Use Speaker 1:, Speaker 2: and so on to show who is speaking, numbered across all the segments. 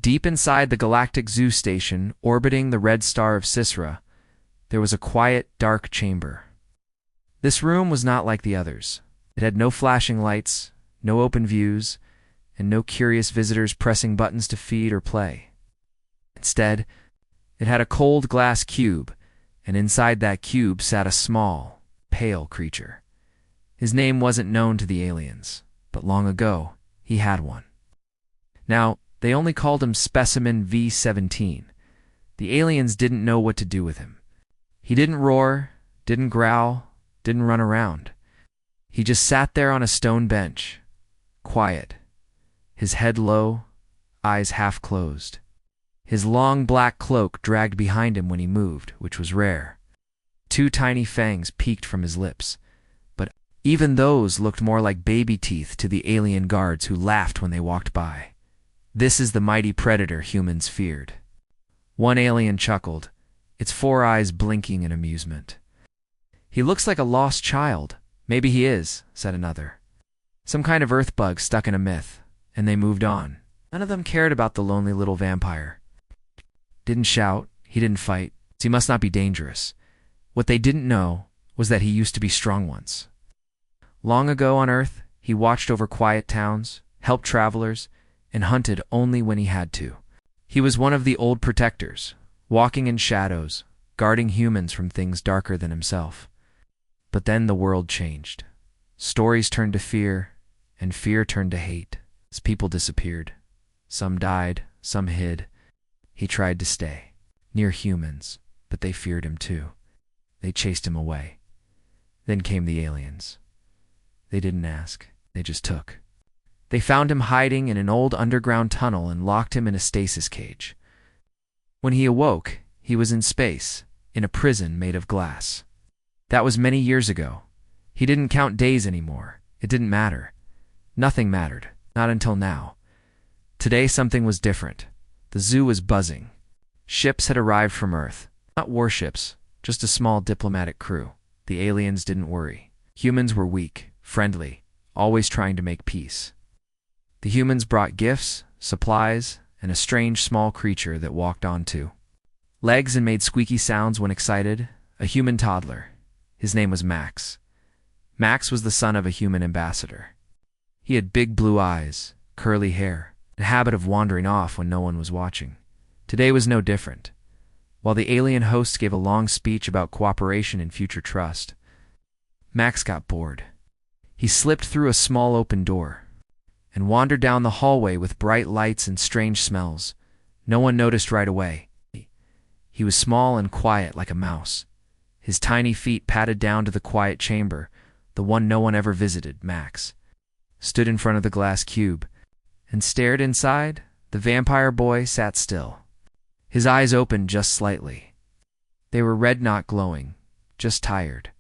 Speaker 1: Deep inside the galactic zoo station, orbiting the red star of Sisra, there was a quiet, dark chamber. This room was not like the others. It had no flashing lights, no open views, and no curious visitors pressing buttons to feed or play. Instead, it had a cold glass cube, and inside that cube sat a small, pale creature. His name wasn't known to the aliens, but long ago, he had one. Now, they only called him Specimen V-17. The aliens didn't know what to do with him. He didn't roar, didn't growl, didn't run around. He just sat there on a stone bench, quiet, his head low, eyes half closed. His long black cloak dragged behind him when he moved, which was rare. 2 tiny fangs peeked from his lips, but even those looked more like baby teeth to the alien guards who laughed when they walked by. This is the mighty predator humans feared. One alien chuckled, its 4 eyes blinking in amusement. He looks like a lost child. Maybe he is, said another. Some kind of earth bug stuck in a myth, and they moved on. None of them cared about the lonely little vampire. Didn't shout, he didn't fight, so he must not be dangerous. What they didn't know was that he used to be strong once. Long ago on Earth, he watched over quiet towns, helped travelers, and hunted only when he had to. He was one of the old protectors, walking in shadows, guarding humans from things darker than himself. But then the world changed. Stories turned to fear, and fear turned to hate, as people disappeared. Some died, some hid. He tried to stay, near humans, but they feared him too. They chased him away. Then came the aliens. They didn't ask, they just took. They found him hiding in an old underground tunnel and locked him in a stasis cage. When he awoke, he was in space, in a prison made of glass. That was many years ago. He didn't count days anymore. It didn't matter. Nothing mattered, not until now. Today something was different. The zoo was buzzing. Ships had arrived from Earth. Not warships, just a small diplomatic crew. The aliens didn't worry. Humans were weak, friendly, always trying to make peace. The humans brought gifts, supplies, and a strange small creature that walked on 2 legs and made squeaky sounds when excited, a human toddler. His name was Max. Max was the son of a human ambassador. He had big blue eyes, curly hair, a habit of wandering off when no one was watching. Today was no different. While the alien hosts gave a long speech about cooperation and future trust, Max got bored. He slipped through a small open door and wandered down the hallway with bright lights and strange smells. No one noticed right away. He was small and quiet like a mouse. His tiny feet padded down to the quiet chamber, the one no one ever visited. Max stood in front of the glass cube and stared inside. The vampire boy sat still. His eyes opened just slightly. They were red, not glowing, just tired.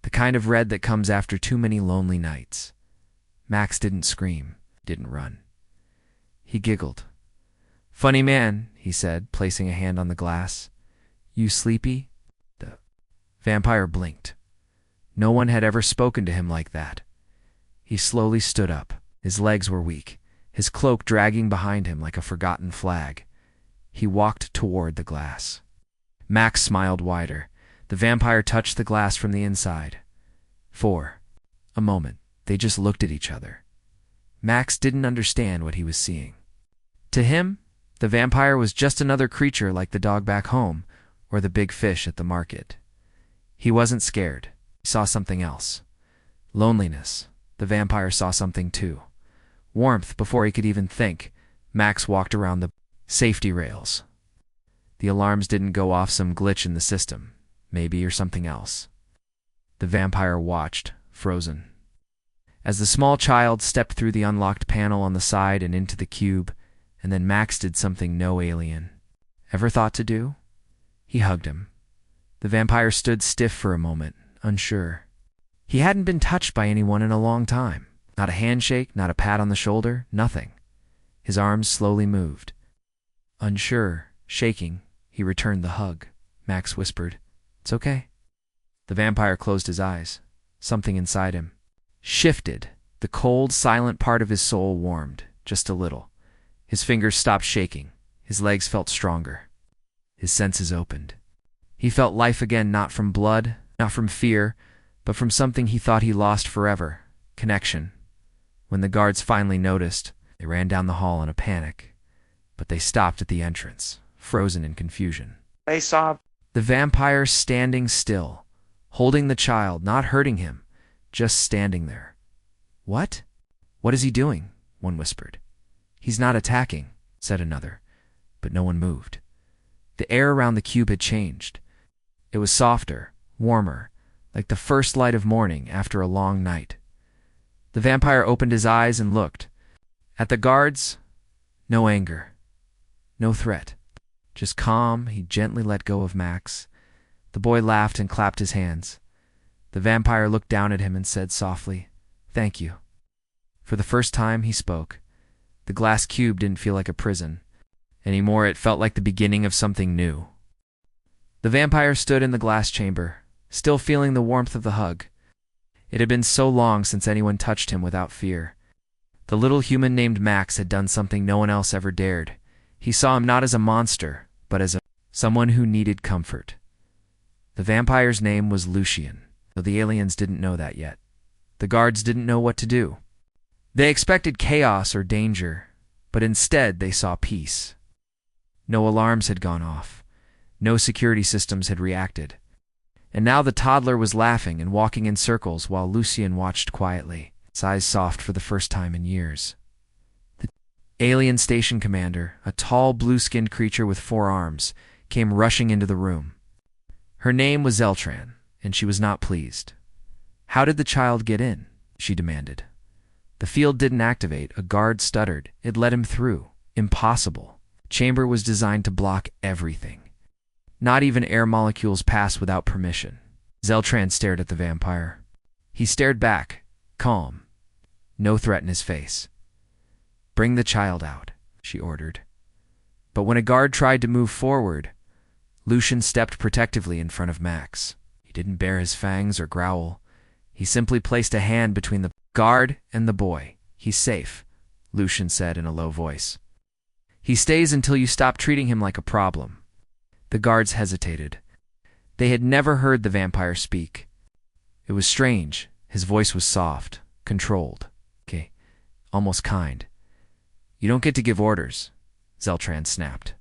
Speaker 1: The kind of red that comes after too many lonely nights. Max didn't scream, didn't run. He giggled. "Funny man," he said, placing a hand on the glass. "You sleepy?" The vampire blinked. No one had ever spoken to him like that. He slowly stood up. His legs were weak, his cloak dragging behind him like a forgotten flag. He walked toward the glass. Max smiled wider. The vampire touched the glass from the inside. For a moment, they just looked at each other. Max didn't understand what he was seeing. To him, the vampire was just another creature like the dog back home or the big fish at the market. He wasn't scared. He saw something else. Loneliness. The vampire saw something too. Warmth before he could even think. Max walked around the safety rails. The alarms didn't go off, some glitch in the system, maybe, or something else. The vampire watched, frozen. As the small child stepped through the unlocked panel on the side and into the cube, and then Max did something no alien ever thought to do. He hugged him. The vampire stood stiff for a moment, unsure. He hadn't been touched by anyone in a long time. Not a handshake, not a pat on the shoulder, nothing. His arms slowly moved. Unsure, shaking, he returned the hug. Max whispered, "It's okay." The vampire closed his eyes. Something inside him shifted. The cold, silent part of his soul warmed, just a little. His fingers stopped shaking. His legs felt stronger. His senses opened. He felt life again, not from blood, not from fear, but from something he thought he lost forever: connection. When the guards finally noticed, they ran down the hall in a panic. But they stopped at the entrance, frozen in confusion.
Speaker 2: They saw
Speaker 1: the vampire standing still, holding the child, not hurting him, just standing there. "What? What is he doing?" one whispered. "He's not attacking," said another, but no one moved. The air around the cube had changed. It was softer, warmer, like the first light of morning after a long night. The vampire opened his eyes and looked. At the guards, no anger, no threat, just calm. He gently let go of Max. The boy laughed and clapped his hands. The vampire looked down at him and said softly, "Thank you." For the first time, he spoke. The glass cube didn't feel like a prison. Anymore, it felt like the beginning of something new. The vampire stood in the glass chamber, still feeling the warmth of the hug. It had been so long since anyone touched him without fear. The little human named Max had done something no one else ever dared. He saw him not as a monster, but as someone who needed comfort. The vampire's name was Lucien, though the aliens didn't know that yet. The guards didn't know what to do. They expected chaos or danger, but instead they saw peace. No alarms had gone off. No security systems had reacted. And now the toddler was laughing and walking in circles while Lucien watched quietly, his eyes soft for the first time in years. The alien station commander, a tall blue-skinned creature with 4 arms, came rushing into the room. Her name was Zeltran, and she was not pleased. "How did the child get in?" she demanded. "The field didn't activate," a guard stuttered. "It let him through." "Impossible. The chamber was designed to block everything. Not even air molecules pass without permission." Zeltran stared at the vampire. He stared back, calm, no threat in his face. "Bring the child out," she ordered. But when a guard tried to move forward, Lucien stepped protectively in front of Max. He didn't bare his fangs or growl. He simply placed a hand between the guard and the boy. "He's safe," Lucien said in a low voice. "He stays until you stop treating him like a problem." The guards hesitated. They had never heard the vampire speak. It was strange. His voice was soft, controlled, almost kind. "You don't get to give orders," Zeltran snapped.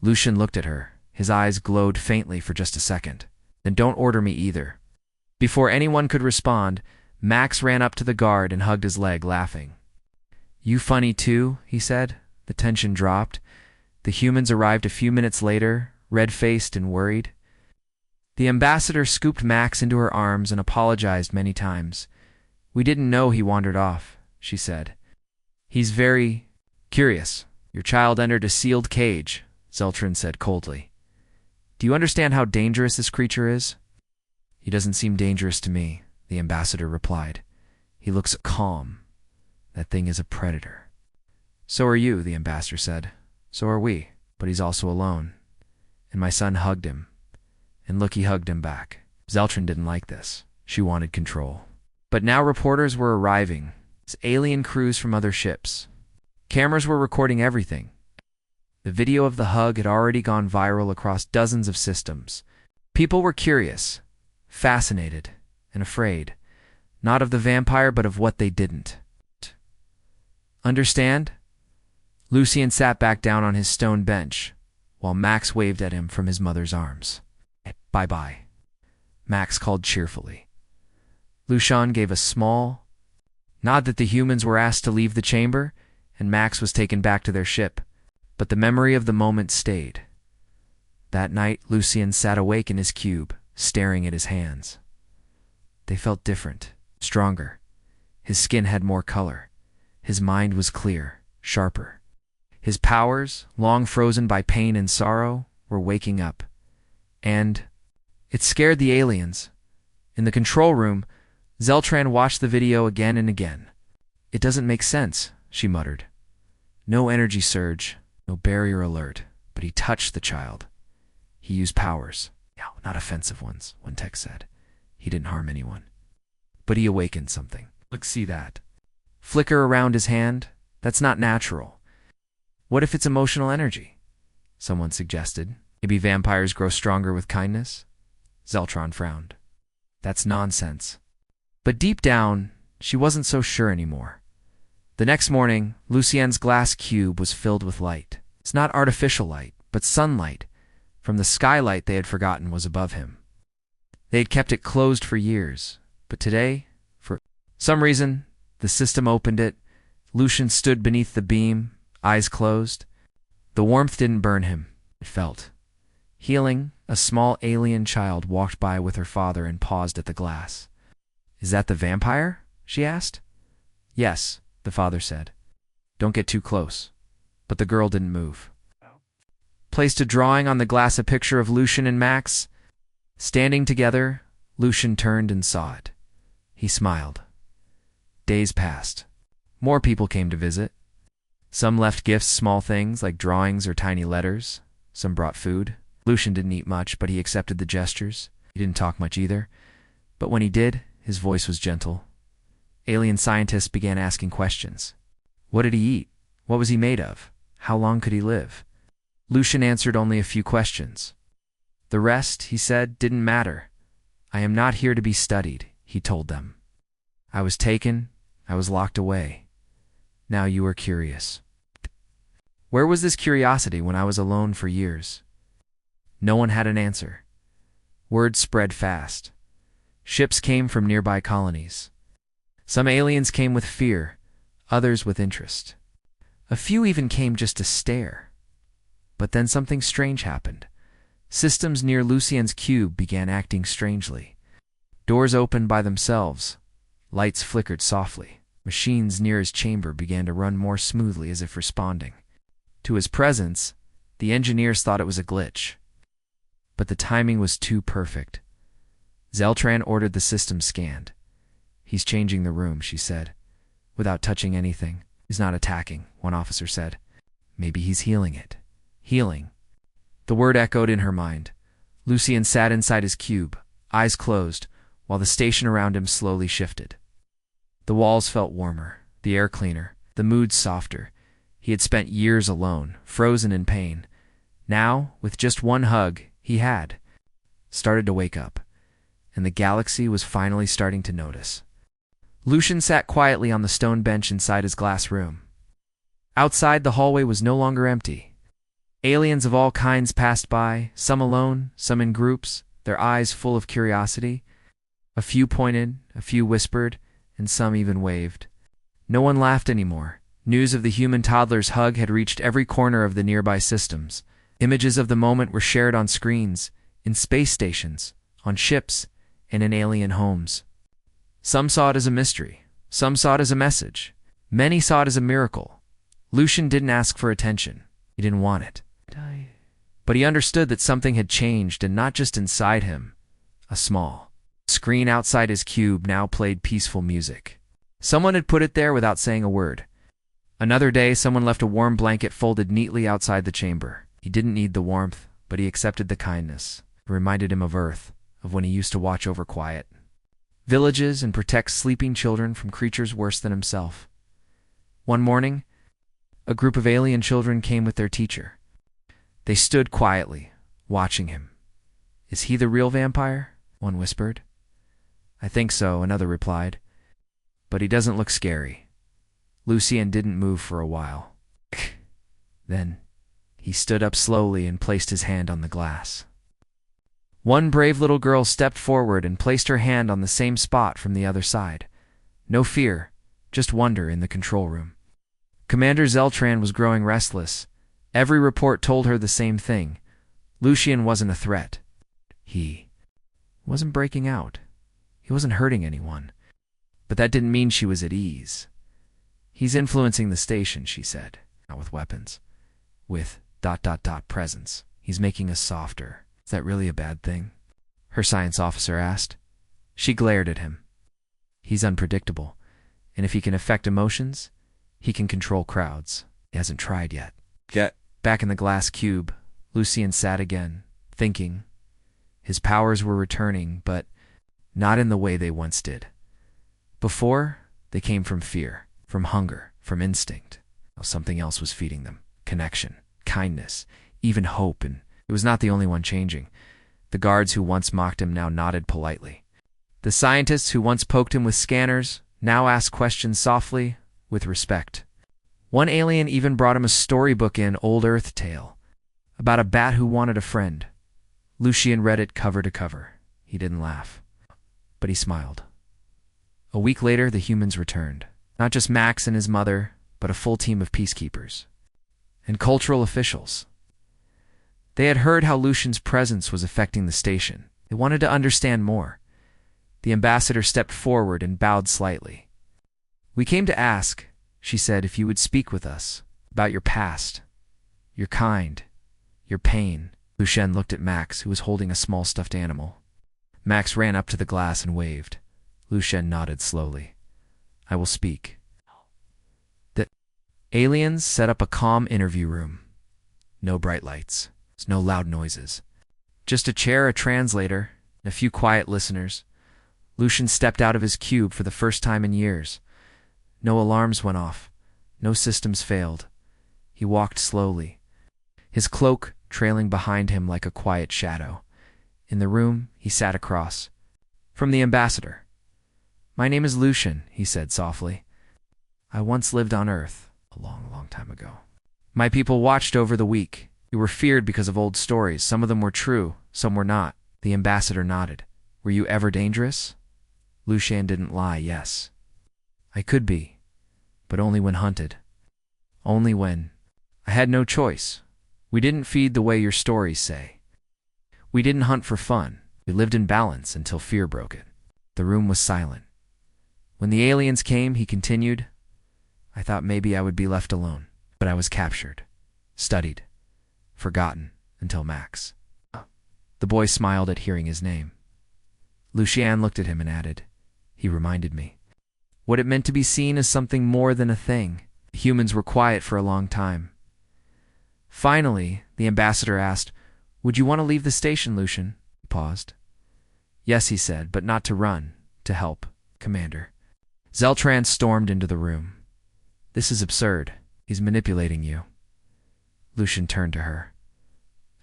Speaker 1: Lucien looked at her. His eyes glowed faintly for just a second. "Then don't order me either." Before anyone could respond, Max ran up to the guard and hugged his leg, laughing. "You funny too," he said. The tension dropped. The humans arrived a few minutes later, red-faced and worried. The ambassador scooped Max into her arms and apologized many times. "We didn't know he wandered off," she said. "He's very curious." "Your child entered a sealed cage," Zeltran said coldly. "Do you understand how dangerous this creature is?" "He doesn't seem dangerous to me," the ambassador replied. "He looks calm. That thing is a predator." "So are you," the ambassador said. "So are we, but he's also alone." And my son hugged him. And look, he hugged him back. Zeltran didn't like this. She wanted control. But now reporters were arriving. Alien crews from other ships. Cameras were recording everything. The video of the hug had already gone viral across dozens of systems. People were curious, fascinated, and afraid. Not of the vampire, but of what they didn't. "Understand?" Lucien sat back down on his stone bench, while Max waved at him from his mother's arms. "Bye-bye," Max called cheerfully. Lucien gave a small nod that the humans were asked to leave the chamber, and Max was taken back to their ship. But the memory of the moment stayed. That night, Lucien sat awake in his cube, staring at his hands. They felt different, stronger. His skin had more color. His mind was clear, sharper. His powers, long frozen by pain and sorrow, were waking up. And it scared the aliens. In the control room, Zeltran watched the video again and again. "It doesn't make sense," she muttered. "No energy surge, no barrier alert, but he touched the child. He used powers. No, not offensive ones," one tech said. "He didn't harm anyone. But he awakened something. Look, see that? Flicker around his hand? That's not natural. What if it's emotional energy? Someone suggested. Maybe vampires grow stronger with kindness? Zeltron frowned. That's nonsense. But deep down, she wasn't so sure anymore. The next morning, Lucien's glass cube was filled with light. It's not artificial light, but sunlight from the skylight they had forgotten was above him. They had kept it closed for years, but today, for some reason, the system opened it. Lucien stood beneath the beam, eyes closed. The warmth didn't burn him. It felt healing. A small alien child walked by with her father and paused at the glass. Is that the vampire? She asked. Yes, the father said. Don't get too close. But the girl didn't move. Placed a drawing on the glass, a picture of Lucien and Max. Standing together, Lucien turned and saw it. He smiled. Days passed. More people came to visit. Some left gifts, small things like drawings or tiny letters. Some brought food. Lucien didn't eat much, but he accepted the gestures. He didn't talk much either. But when he did, his voice was gentle. Alien scientists began asking questions. What did he eat? What was he made of? How long could he live? Lucien answered only a few questions. The rest, he said, didn't matter. I am not here to be studied, he told them. I was taken. I was locked away. Now you are curious. Where was this curiosity when I was alone for years? No one had an answer. Word spread fast. Ships came from nearby colonies. Some aliens came with fear, others with interest. A few even came just to stare. But then something strange happened. Systems near Lucien's cube began acting strangely. Doors opened by themselves. Lights flickered softly. Machines near his chamber began to run more smoothly as if responding. To his presence, the engineers thought it was a glitch. But the timing was too perfect. Zeltran ordered the system scanned. He's changing the room, she said. Without touching anything. He's not attacking, one officer said. Maybe he's healing it. Healing. The word echoed in her mind. Lucien sat inside his cube, eyes closed, while the station around him slowly shifted. The walls felt warmer, the air cleaner, the mood softer. He had spent years alone, frozen in pain. Now, with just one hug, he had started to wake up, and the galaxy was finally starting to notice. Lucien sat quietly on the stone bench inside his glass room. Outside, the hallway was no longer empty. Aliens of all kinds passed by, some alone, some in groups, their eyes full of curiosity. A few pointed, a few whispered, and some even waved. No one laughed anymore. News of the human toddler's hug had reached every corner of the nearby systems. Images of the moment were shared on screens, in space stations, on ships, and in alien homes. Some saw it as a mystery. Some saw it as a message. Many saw it as a miracle. Lucien didn't ask for attention. He didn't want it. But he understood that something had changed, and not just inside him. A small screen outside his cube now played peaceful music. Someone had put it there without saying a word. Another day, someone left a warm blanket folded neatly outside the chamber. He didn't need the warmth, but he accepted the kindness. It reminded him of Earth, of when he used to watch over quiet villages and protect sleeping children from creatures worse than himself. One morning, a group of alien children came with their teacher. They stood quietly, watching him. Is he the real vampire? One whispered. I think so, another replied. But he doesn't look scary. Lucien didn't move for a while. Then he stood up slowly and placed his hand on the glass. One brave little girl stepped forward and placed her hand on the same spot from the other side. No fear, just wonder in the control room. Commander Zeltran was growing restless. Every report told her the same thing. Lucien wasn't a threat. He wasn't breaking out. He wasn't hurting anyone. But that didn't mean she was at ease. He's influencing the station, she said. Not with weapons. With ... presence. He's making us softer. Is that really a bad thing? Her science officer asked. She glared at him. He's unpredictable, and if he can affect emotions, he can control crowds. He hasn't tried yet. Back in the glass cube, Lucien sat again, thinking. His powers were returning, but not in the way they once did. Before, they came from fear, from hunger, from instinct. Now something else was feeding them. connection, kindness, even hope, and it was not the only one changing. The guards who once mocked him now nodded politely. The scientists who once poked him with scanners now asked questions softly, with respect. One alien even brought him a storybook in Old Earth tale about a bat who wanted a friend. Lucian read it cover to cover. He didn't laugh, but he smiled. A week later, the humans returned. Not just Max and his mother, but a full team of peacekeepers and cultural officials. They had heard how Lucian's presence was affecting the station. They wanted to understand more. The ambassador stepped forward and bowed slightly. "We came to ask," she said, "if you would speak with us about your past, your kind, your pain." Lucian looked at Max, who was holding a small stuffed animal. Max ran up to the glass and waved. Lucian nodded slowly. "I will speak." The aliens set up a calm interview room. No bright lights, no loud noises. Just a chair, a translator, and a few quiet listeners. Lucian stepped out of his cube for the first time in years. No alarms went off. No systems failed. He walked slowly, his cloak trailing behind him like a quiet shadow. In the room, he sat across from the ambassador. "My name is Lucian," he said softly. "I once lived on Earth, a long, long time ago. My people watched over the weak. We were feared because of old stories. Some of them were true, some were not." The ambassador nodded. "Were you ever dangerous?" Lucian didn't lie. "Yes. I could be, but only when hunted. Only when I had no choice. We didn't feed the way your stories say. We didn't hunt for fun. We lived in balance until fear broke it." The room was silent. When the aliens came, he continued, "I thought maybe I would be left alone, but I was captured, studied, forgotten until Max." The boy smiled at hearing his name. Lucian looked at him and added, "He reminded me what it meant to be seen as something more than a thing." The humans were quiet for a long time. Finally, the ambassador asked, "Would you want to leave the station, Lucian?" He paused. "Yes," he said, "but not to run, to help, Commander." Zeltran stormed into the room. "This is absurd. He's manipulating you." Lucian turned to her.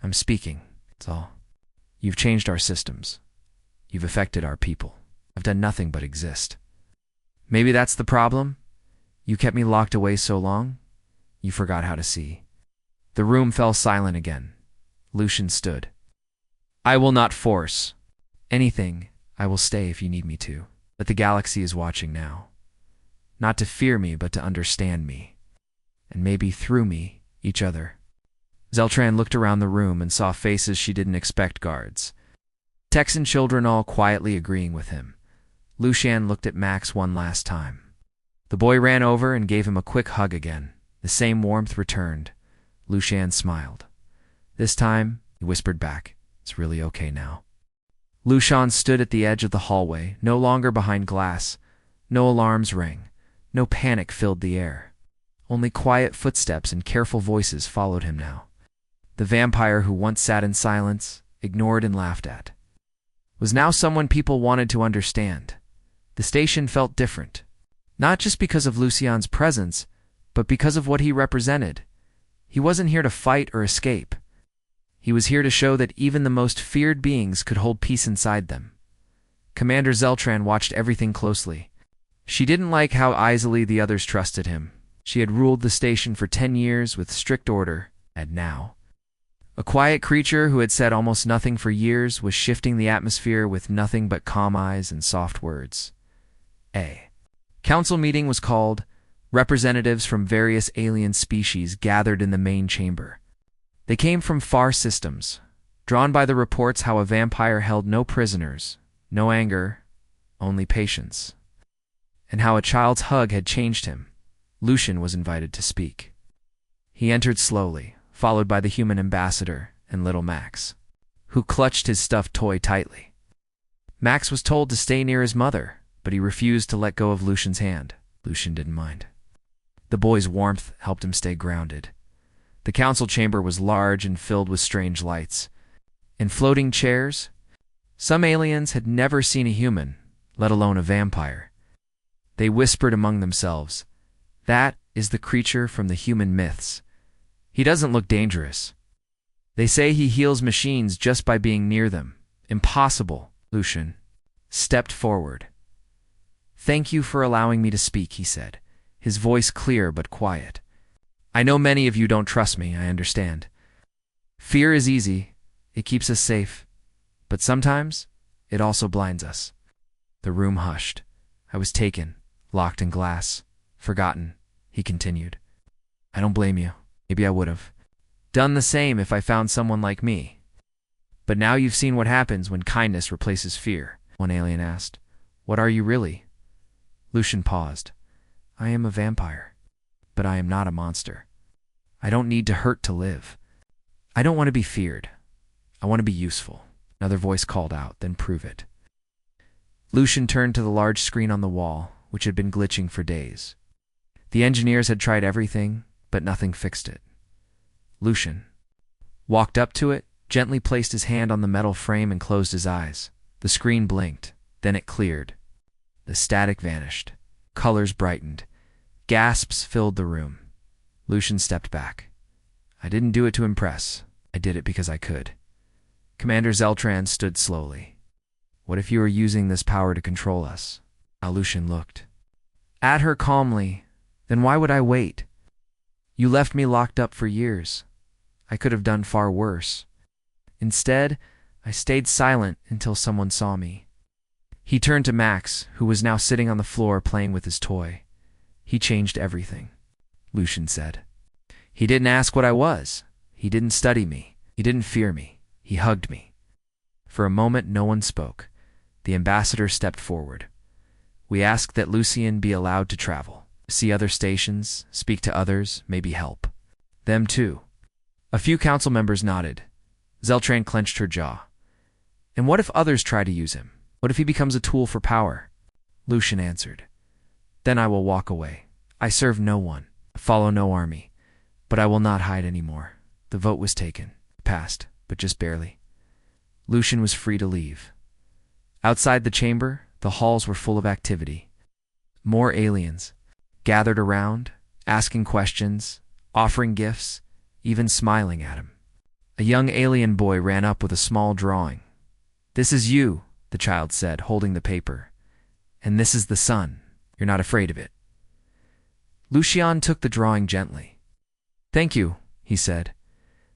Speaker 1: "I'm speaking, that's all. You've changed our systems. You've affected our people. I've done nothing but exist. Maybe that's the problem? You kept me locked away so long, you forgot how to see." The room fell silent again. Lucian stood. "I will not force anything. I will stay if you need me to. But the galaxy is watching now. Not to fear me, but to understand me. And maybe through me, each other." Zeltran looked around the room and saw faces she didn't expect. Guards, Texan children, all quietly agreeing with him. Lucian looked at Max one last time. The boy ran over and gave him a quick hug again. The same warmth returned. Lucian smiled. This time, he whispered back, "It's really okay now." Lucian stood at the edge of the hallway, no longer behind glass. No alarms rang. No panic filled the air. Only quiet footsteps and careful voices followed him now. The vampire who once sat in silence, ignored and laughed at, was now someone people wanted to understand. The station felt different. Not just because of Lucian's presence, but because of what he represented. He wasn't here to fight or escape. He was here to show that even the most feared beings could hold peace inside them. Commander Zeltran watched everything closely. She didn't like how easily the others trusted him. She had ruled the station for 10 years with strict order, and now, a quiet creature who had said almost nothing for years was shifting the atmosphere with nothing but calm eyes and soft words. A council meeting was called. Representatives from various alien species gathered in the main chamber. They came from far systems, drawn by the reports how a vampire held no prisoners, no anger, only patience, and how a child's hug had changed him. Lucian was invited to speak. He entered slowly, followed by the human ambassador and little Max, who clutched his stuffed toy tightly. Max was told to stay near his mother, but he refused to let go of Lucian's hand. Lucian didn't mind. The boy's warmth helped him stay grounded. The council chamber was large and filled with strange lights. In floating chairs, some aliens had never seen a human, let alone a vampire. They whispered among themselves, "That is the creature from the human myths. He doesn't look dangerous. They say he heals machines just by being near them. Impossible. Lucian stepped forward. Thank you for allowing me to speak, he said, his voice clear but quiet. I know many of you don't trust me, I understand. Fear is easy. It keeps us safe. But sometimes, it also blinds us. The room hushed. I was taken, locked in glass, forgotten, he continued. I don't blame you. Maybe I would have done the same if I found someone like me. But now you've seen what happens when kindness replaces fear, one alien asked. What are you really? Lucian paused. I am a vampire, but I am not a monster. I don't need to hurt to live. I don't want to be feared. I want to be useful. Another voice called out, then prove it. Lucian turned to the large screen on the wall, which had been glitching for days. The engineers had tried everything, but nothing fixed it. Lucian walked up to it, gently placed his hand on the metal frame and closed his eyes. The screen blinked, then it cleared. The static vanished. Colors brightened. Gasps filled the room. Lucian stepped back. I didn't do it to impress. I did it because I could. Commander Zeltran stood slowly. What if you were using this power to control us? Now Lucian looked at her calmly. Then why would I wait? You left me locked up for years. I could have done far worse. Instead, I stayed silent until someone saw me. He turned to Max, who was now sitting on the floor playing with his toy. He changed everything, Lucian said. He didn't ask what I was. He didn't study me. He didn't fear me. He hugged me. For a moment, no one spoke. The ambassador stepped forward. We asked that Lucian be allowed to travel, see other stations, speak to others, maybe help. Them too. A few council members nodded. Zeltran clenched her jaw. And what if others try to use him? What if he becomes a tool for power? Lucian answered. Then I will walk away. I serve no one, follow no army. But I will not hide anymore. The vote was taken. Passed, but just barely. Lucian was free to leave. Outside the chamber, the halls were full of activity. More aliens gathered around, asking questions, offering gifts, even smiling at him. A young alien boy ran up with a small drawing. This is you, the child said, holding the paper. And this is the sun. You're not afraid of it. Lucian took the drawing gently. Thank you, he said.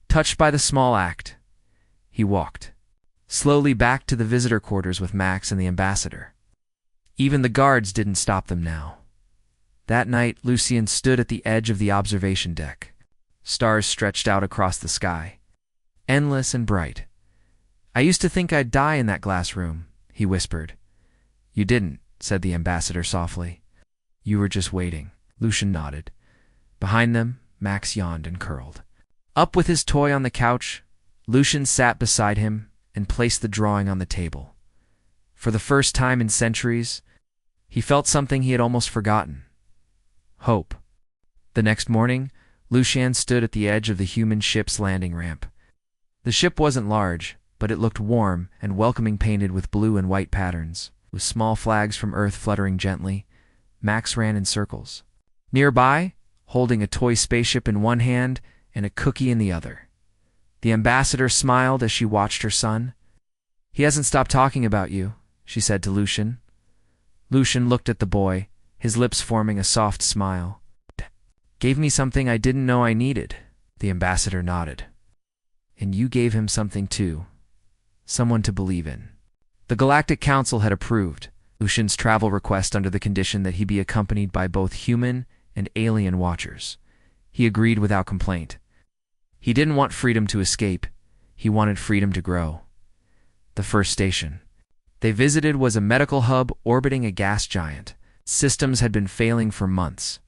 Speaker 1: Touched by the small act, he walked slowly back to the visitor quarters with Max and the ambassador. Even the guards didn't stop them now. That night, Lucian stood at the edge of the observation deck. Stars stretched out across the sky, endless and bright. I used to think I'd die in that glass room, he whispered. You didn't, said the ambassador softly. You were just waiting. Lucian nodded. Behind them, Max yawned and curled. Up with his toy on the couch, Lucian sat beside him and placed the drawing on the table. For the first time in centuries, he felt something he had almost forgotten. Hope. The next morning, Lucian stood at the edge of the human ship's landing ramp. The ship wasn't large, but it looked warm and welcoming, painted with blue and white patterns, with small flags from Earth fluttering gently. Max ran in circles. Nearby, holding a toy spaceship in one hand and a cookie in the other. The ambassador smiled as she watched her son. He hasn't stopped talking about you, she said to Lucian. Lucian looked at the boy, his lips forming a soft smile. Gave me something I didn't know I needed, the ambassador nodded. And you gave him something too. Someone to believe in. The Galactic Council had approved Lucian's travel request under the condition that he be accompanied by both human and alien watchers. He agreed without complaint. He didn't want freedom to escape. He wanted freedom to grow. The first station they visited was a medical hub orbiting a gas giant. Systems had been failing for months.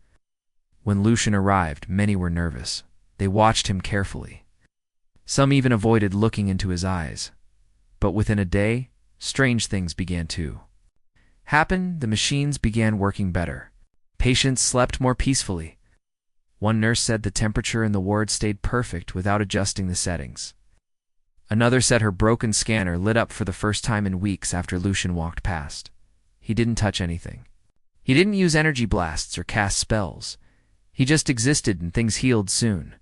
Speaker 1: When Lucian arrived, many were nervous. They watched him carefully. Some even avoided looking into his eyes. But within a day, strange things began to happen. The machines began working better. Patients slept more peacefully. One nurse said the temperature in the ward stayed perfect without adjusting the settings. Another said her broken scanner lit up for the first time in weeks after Lucian walked past. He didn't touch anything. He didn't use energy blasts or cast spells. He just existed and things healed soon.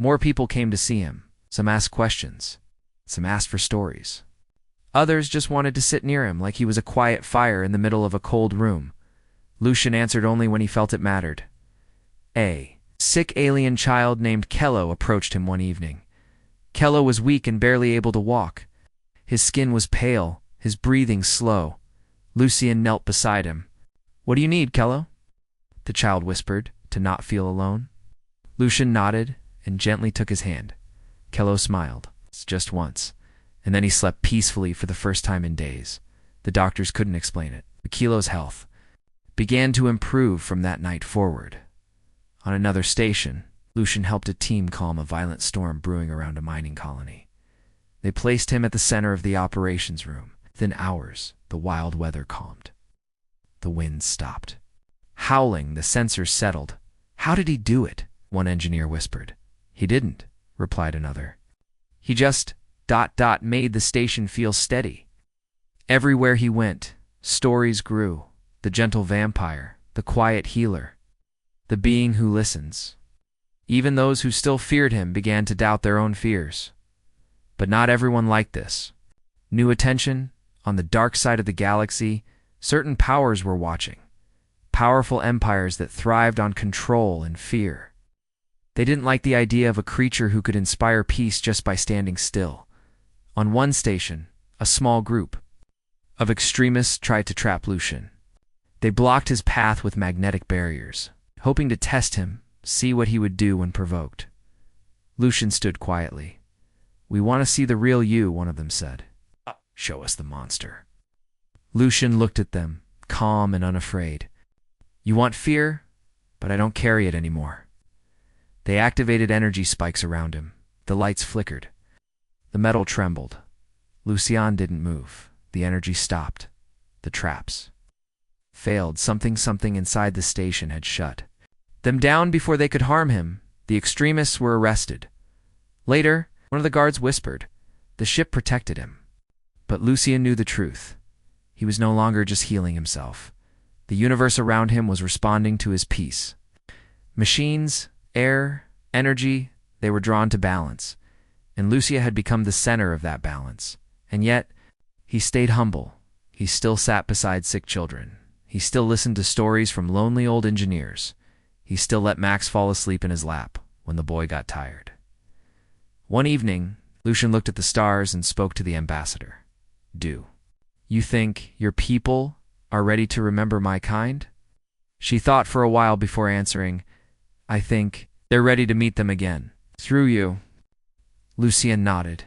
Speaker 1: More people came to see him. Some asked questions. Some asked for stories. Others just wanted to sit near him like he was a quiet fire in the middle of a cold room. Lucian answered only when he felt it mattered. A sick alien child named Kello approached him one evening. Kello was weak and barely able to walk. His skin was pale, his breathing slow. Lucian knelt beside him. "What do you need, Kello?" the child whispered, to not feel alone. Lucian nodded and gently took his hand. Kello smiled, just once, and then he slept peacefully for the first time in days. The doctors couldn't explain it. But Kello's health began to improve from that night forward. On another station, Lucian helped a team calm a violent storm brewing around a mining colony. They placed him at the center of the operations room. Within hours, the wild weather calmed. The winds stopped. Howling, the sensors settled. "How did he do it?" one engineer whispered. "He didn't," replied another. "He just ... made the station feel steady." Everywhere he went, stories grew. The gentle vampire, the quiet healer, the being who listens. Even those who still feared him began to doubt their own fears. But not everyone liked this. New attention, on the dark side of the galaxy, certain powers were watching. Powerful empires that thrived on control and fear. They didn't like the idea of a creature who could inspire peace just by standing still. On one station, a small group of extremists tried to trap Lucian. They blocked his path with magnetic barriers, hoping to test him, see what he would do when provoked. Lucian stood quietly. "We want to see the real you," one of them said. "Show us the monster." Lucian looked at them, calm and unafraid. "You want fear? But I don't carry it anymore." They activated energy spikes around him. The lights flickered. The metal trembled. Lucian didn't move. The energy stopped. The traps failed. Something inside the station had shut them down before they could harm him. The extremists were arrested. Later, one of the guards whispered, "The ship protected him." But Lucian knew the truth. He was no longer just healing himself. The universe around him was responding to his peace. Machines, air, energy, they were drawn to balance. And Lucia had become the center of that balance. And yet, he stayed humble. He still sat beside sick children. He still listened to stories from lonely old engineers. He still let Max fall asleep in his lap when the boy got tired. One evening, Lucian looked at the stars and spoke to the ambassador. "Do you think your people are ready to remember my kind?" She thought for a while before answering, "I think they're ready to meet them again. Through you." Lucian nodded.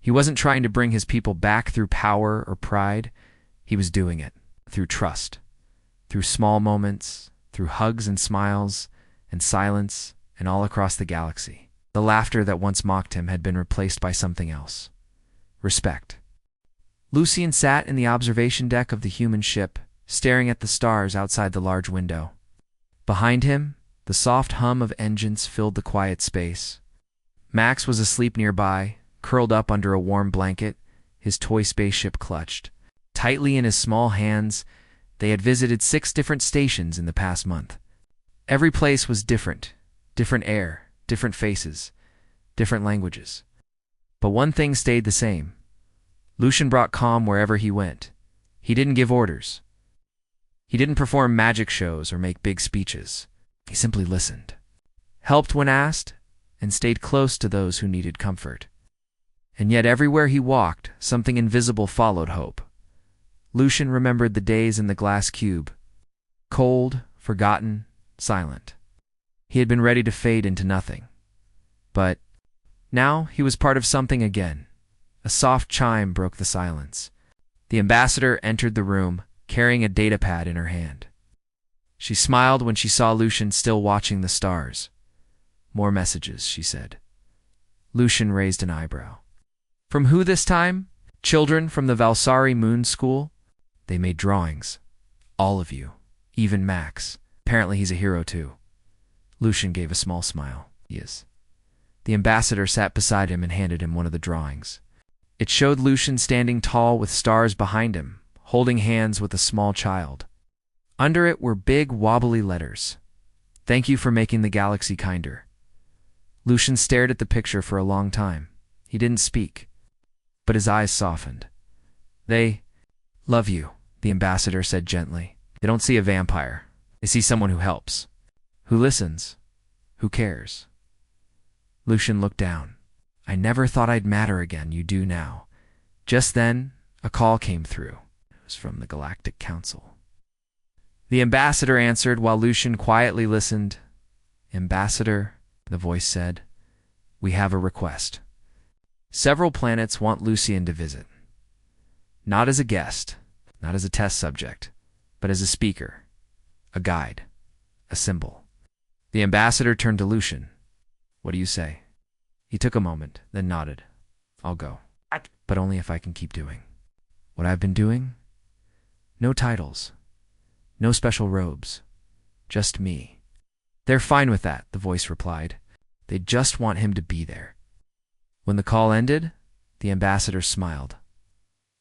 Speaker 1: He wasn't trying to bring his people back through power or pride. He was doing it through trust, through small moments, through hugs and smiles and silence, and all across the galaxy. The laughter that once mocked him had been replaced by something else. Respect. Lucian sat in the observation deck of the human ship, staring at the stars outside the large window. Behind him, the soft hum of engines filled the quiet space. Max was asleep nearby, curled up under a warm blanket, his toy spaceship clutched tightly in his small hands. They had visited 6 different stations in the past month. Every place was different. Different air, different faces, different languages. But one thing stayed the same. Lucian brought calm wherever he went. He didn't give orders. He didn't perform magic shows or make big speeches. He simply listened, helped when asked, and stayed close to those who needed comfort. And yet everywhere he walked, something invisible followed hope. Lucian remembered the days in the glass cube. Cold, forgotten, silent. He had been ready to fade into nothing. But now he was part of something again. A soft chime broke the silence. The ambassador entered the room, carrying a datapad in her hand. She smiled when she saw Lucian still watching the stars. "More messages," she said. Lucian raised an eyebrow. "From who this time? Children from the Valsari Moon School?" "They made drawings. All of you. Even Max. Apparently he's a hero too." Lucian gave a small smile. "He is." The ambassador sat beside him and handed him one of the drawings. It showed Lucian standing tall with stars behind him, holding hands with a small child. Under it were big, wobbly letters. "Thank you for making the galaxy kinder." Lucian stared at the picture for a long time. He didn't speak, but his eyes softened. They love you, the ambassador said gently. They don't see a vampire. They see someone who helps, who listens, who cares. Lucian looked down. I never thought I'd matter again. You do now. Just then, a call came through. It was from the Galactic Council. The ambassador answered while Lucian quietly listened. Ambassador, the voice said, we have a request. Several planets want Lucian to visit. Not as a guest, not as a test subject, but as a speaker, a guide, a symbol. The ambassador turned to Lucian. What do you say? He took a moment, then nodded. I'll go, but only if I can keep doing what I've been doing. No titles, no special robes, just me. They're fine with that, the voice replied. They just want him to be there. When the call ended, the ambassador smiled.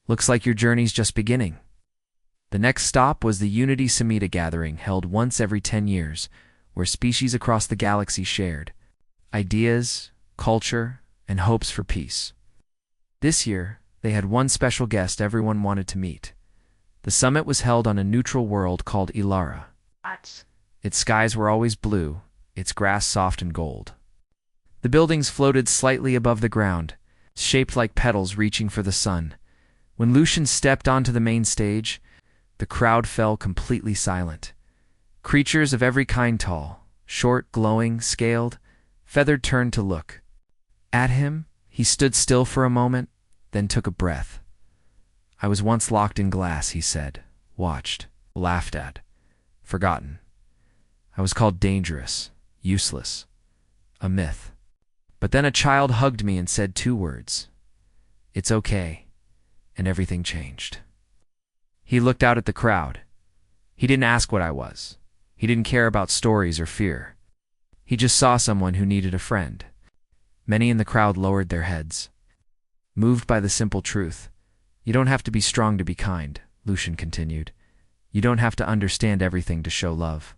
Speaker 1: Looks like your journey's just beginning. The next stop was the Unity Samhita gathering held once every 10 years, where species across the galaxy shared ideas, culture, and hopes for peace. This year, they had one special guest everyone wanted to meet. The summit was held on a neutral world called Ilara. Its skies were always blue, its grass soft and gold. The buildings floated slightly above the ground, shaped like petals reaching for the sun. When Lucian stepped onto the main stage, the crowd fell completely silent. Creatures of every kind, tall, short, glowing, scaled, feathered, turned to look at him. He stood still for a moment, then took a breath. I was once locked in glass, he said, watched, laughed at, forgotten. I was called dangerous, useless, a myth. But then a child hugged me and said 2 words. It's okay. And everything changed. He looked out at the crowd. He didn't ask what I was. He didn't care about stories or fear. He just saw someone who needed a friend. Many in the crowd lowered their heads, moved by the simple truth. You don't have to be strong to be kind, Lucian continued. You don't have to understand everything to show love.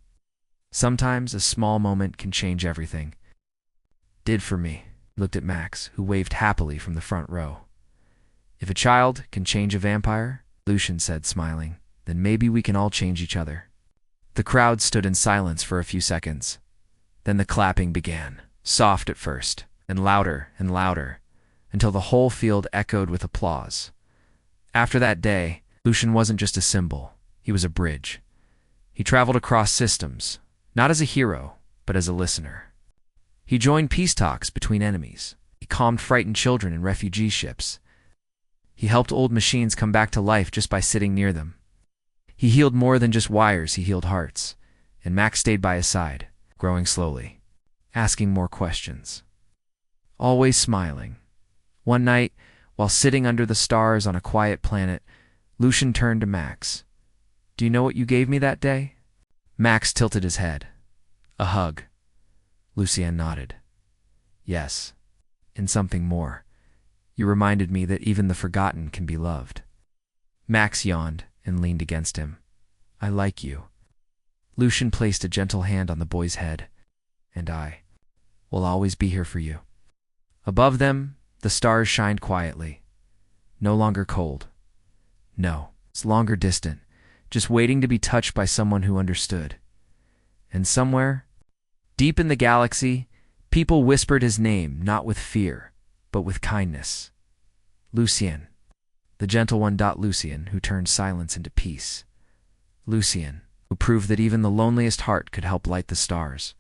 Speaker 1: Sometimes a small moment can change everything. Did for me. He looked at Max, who waved happily from the front row. If a child can change a vampire, Lucian said, smiling, then maybe we can all change each other. The crowd stood in silence for a few seconds. Then the clapping began, soft at first, and louder, until the whole field echoed with applause. After that day, Lucian wasn't just a symbol, he was a bridge. He traveled across systems, not as a hero, but as a listener. He joined peace talks between enemies. He calmed frightened children in refugee ships. He helped old machines come back to life just by sitting near them. He healed more than just wires, he healed hearts. And Max stayed by his side, growing slowly, asking more questions. Always smiling. One night, while sitting under the stars on a quiet planet, Lucian turned to Max. Do you know what you gave me that day? Max tilted his head. A hug. Lucian nodded. Yes, and something more. You reminded me that even the forgotten can be loved. Max yawned and leaned against him. I like you. Lucian placed a gentle hand on the boy's head. And I will always be here for you. Above them, the stars shined quietly. No longer cold. No, it's longer distant, just waiting to be touched by someone who understood. And somewhere, deep in the galaxy, people whispered his name, not with fear, but with kindness. Lucian, the gentle one. Lucian, who turned silence into peace. Lucian, who proved that even the loneliest heart could help light the stars.